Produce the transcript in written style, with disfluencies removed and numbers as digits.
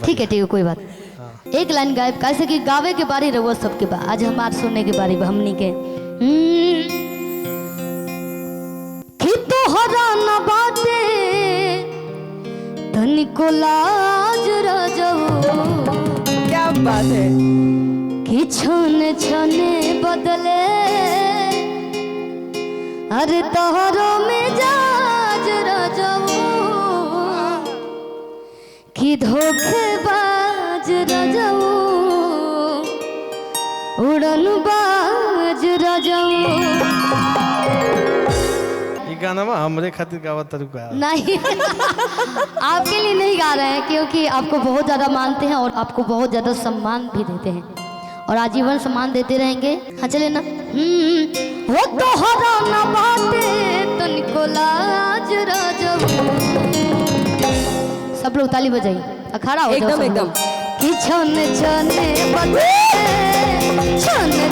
ठीक है कोई बात। एक लाइन गायब कैसे कि गावे के बारे रहो सबके बा, आज हमार सुनने के बारे हमनी के कि तोहरा न बाटे तनिको लाज रजऊ। क्या बात है कि छने छने बदले अरे तोहरो मिजाज रजऊ। कि धोखेबाज रजऊ उड़न बाज रजऊ। ये गाना में हमरे खातिर गावत तरुका नहीं आपके लिए नहीं गा रहे हैं क्योंकि आपको बहुत ज़्यादा मानते हैं और आपको बहुत ज़्यादा सम्मान भी देते हैं और आजीवन सम्मान देते रहेंगे। हाँ चले ना। वो तो हरा ना बाटे तनिको लाज रजऊ। सब लोग ताली बजाइए, अखाड़ा हो जाओ एकदम एकदम। कि छने छने बदले छने